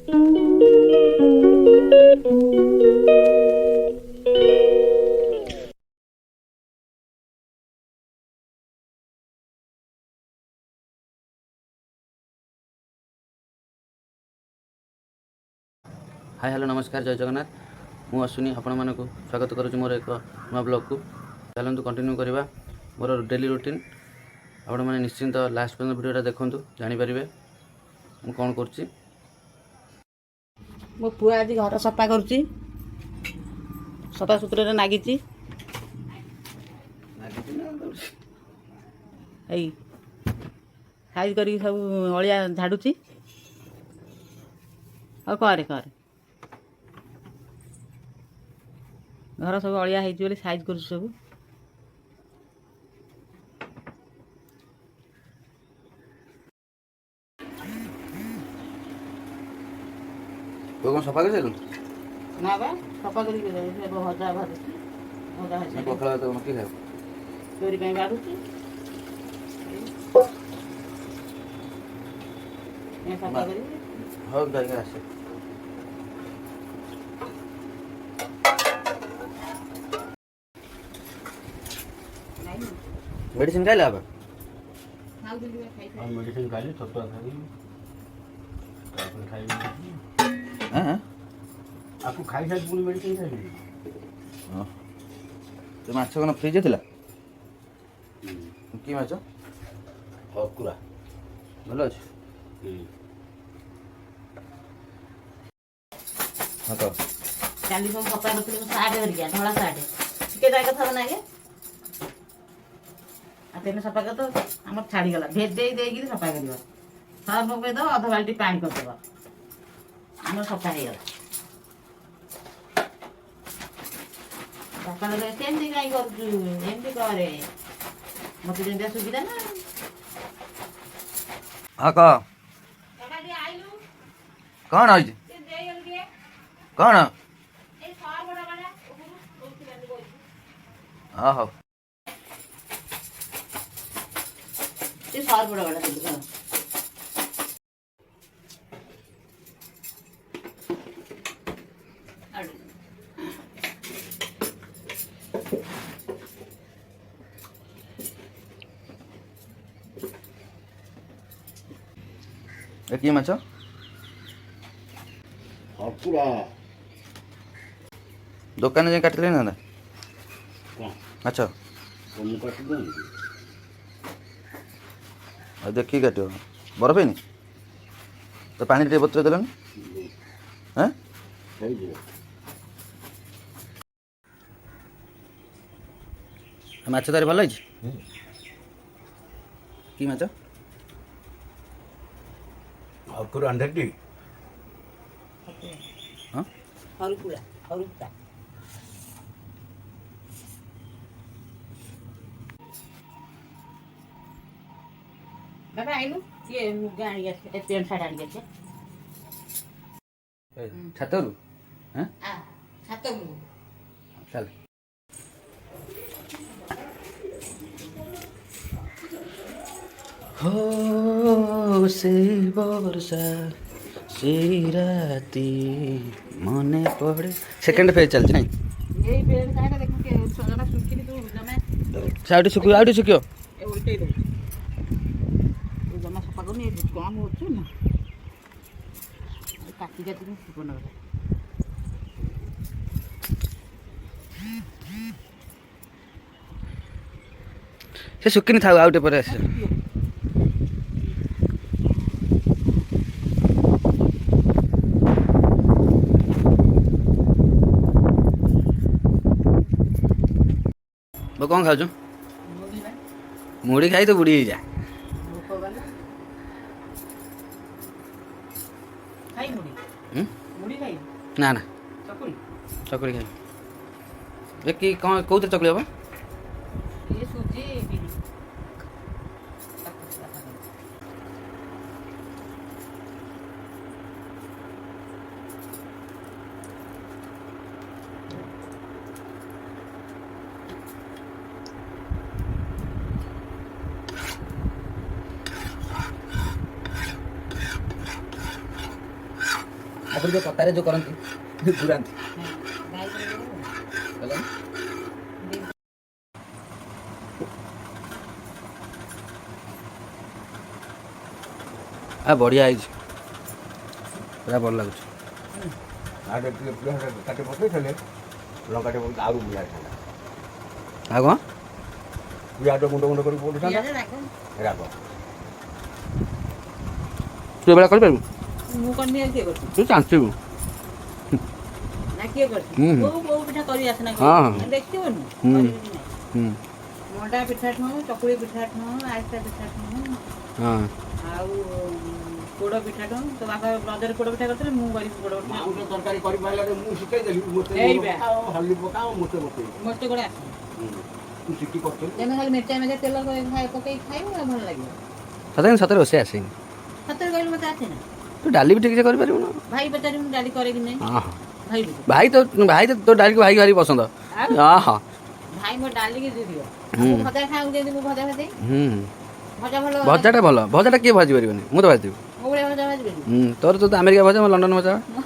Hi hello नमस्कार जय जगन्नाथ मु अश्विनी आपण मानक स्वागत करुँ मोर एक नुआ ब्लॉग को चलतु कंटिन्यू करवा मोर डेली रूटीन आपण मैंने निश्चिंत लास्ट पर्यंत वीडियो देखूँ जानीपर मु कौन कर मो पुआ आज घर सफा करुच्ची सफा सुतुरा नागी साइज कर सब अलिया झाड़ुची और करे घर सब अलिया होती साइज कर सब तो कौन सफा कर ना बा सफा कर भजा भाजुची भजा पखाला तो कि खाओ चोरी कहीं बाधुची सफा कर हाँ जाइए आसे मेडिसिन खाइले अब मेडिसिन खाइले छतुआ खाइले हाँ आपको खाई साइड पुणी मेडिसिन खाइले तो माछ कौन फ्रिज थिला कि माछ हकुरा भल अच्छे हाँ तो काली सब सफा करते साढ़े धरिया धला साढ़े टिके जाए कथा ना आगे तेने सफा कर तो आम छाड़ी गला भेज दे सफा कर सर्फ पकई दो अध बाल्टी पानी करदेव आम सफा हो गला सकाल सेमती कहीं करमती करे मत जमी सुविधा ना हाँ कह कौन है कौन हाँ हाँ सार बड़ा बड़ा चल कि माछ हकुरा दुकान जाए काटिले ना अच्छा मुझे काट दे देखिए काट बरफ है तो पानी टे बतर देलन हाँ माछ तार भल कि माछ हकुरा अंधेटी हाँ हरुकुड़ा हरुकुड़ा बाबा आइनु ये गाड़ी पेंट साइड आनी गए छातरू हाँ छात चल हो से वर्षा से राती मने पड़े सेकंड फेज चल नहीं यही पेंट साइड देखो के सजना सुखिनी तो जमे साउडी सुकियो आउडी सुकियो ए उल्टे दो जमा सफा करनी कम होछ ना काटी काटी सुपन से सुकिनी थाउ आउटे पर आसे वो कौन खाऊ मुड़ी खाई तो बुढ़ी जा ना ना चकुरी खाई देखी कौन कौन चकुरी हम ये सूजी ଆଗରୁ ଯେଉଁ କତାରେ ଯେଉଁ କରନ୍ତି ଘୁରାନ୍ତି ଗାଈ ହେଲା ବଢ଼ିଆ ହେଇଛି ପୁରା ଭଲ ଲାଗୁଛି ଆଡ଼େ ଟିକେ କାଟି ପକେଇଥିଲେ ଲଙ୍କାଟେ ବହୁତ ଆହୁରି ବୁଢ଼ା ହେଇଥାନ୍ତା ଆଉ କ'ଣ ପିଆଜ ଗୁଣ୍ଡ ଗୁଣ୍ଡ କରି ପଡ଼ିଥାନ୍ତା ପିଆଜ ରାଗ ରାଗ ତୁ ଏଭଳିଆ କରିପାରିବୁ ମୁଁ କରିନି ଆଉ କିଏ କରୁଛି ତୁ ଚାଞ୍ଚିବୁ ନା କିଏ କରୁଛି ହୁଁ। କୋଉ ପିଠା କରି ଆସେ ନା ହଁ, ହଁ। ଦେଖିବନି ହୁଁ। କରିବି ନାହିଁ ହୁଁ ମଣ୍ଡା ପିଠା ଠୁ ଚକୁଳି ପିଠା ଠୁ ଆରିସା ପିଠା ଠୁ ହଁ ଆଉ ପୋଡ଼ ପିଠା ଠୁ ତୋ ବାପା ରଜରେ ପୋଡ଼ ପିଠା କରିଥିଲେ ମୁଁ କରିବି ପୋଡ଼ ପିଠା ମାଉଁସ ତରକାରୀ କରିପାରିଲାରେ ମୁଁ ଶିଖେଇଦେଲି ମୋତେ ଏଇବା। ପକାଅ ହଳଦୀ ପକାଅ ମୋତେ ମୋତେ ମୋତେ ଗୋଟେ ଆସେ ତୁ ଶିଖି କରୁଛୁ ଯେମିତି ଖାଲି ମିର୍ଚା ମିର୍ଚା ତେଲ ପକେଇକି ଖାଇବୁ ଆଉ ଭଲ ଲାଗିବ ତତେ କିନ୍ତୁ ସତରେ ରୋଷେଇ ଆସେନି ସତରେ କହିଲେ ମୋତେ ଆସେ ନା ତୁ ଡାଲି ବି ଠିକ୍ସେ କରିପାରିବୁ ନା ଭାଇ ପଚାରିବି ମୁଁ ଡାଲି କରେ କି ନାହିଁ ହଁ ହଁ ଭାଇ ଭାଇ ତ ତୋ ଡାଲିକୁ ଭାଇକି ଭାରି ପସନ୍ଦ ଆଉ ହଁ ହଁ ଭାଇ ମୋ ଡାଲିକି ଦେଇଦିଅ ହୁଁ। ମୁଁ ଭଜା ଖାଇବାକୁ ଯେମିତି ମୁଁ ଭଜା ଭାଜି ହୁଁ ଭଜା ଭଲ ଭଜାଟା ଭଲ ଭଜାଟା କିଏ ଭାଜି ପାରିବନି ମୁଁ ତ ଭାଜିଦେବି ମୋ ଭଳିଆ ଭଜା ଭାଜି ପାରିବି ତୋର ତ ଆମେରିକା ଭଜା ମୋ ଲଣ୍ଡନ ଭଜା ମୁଁ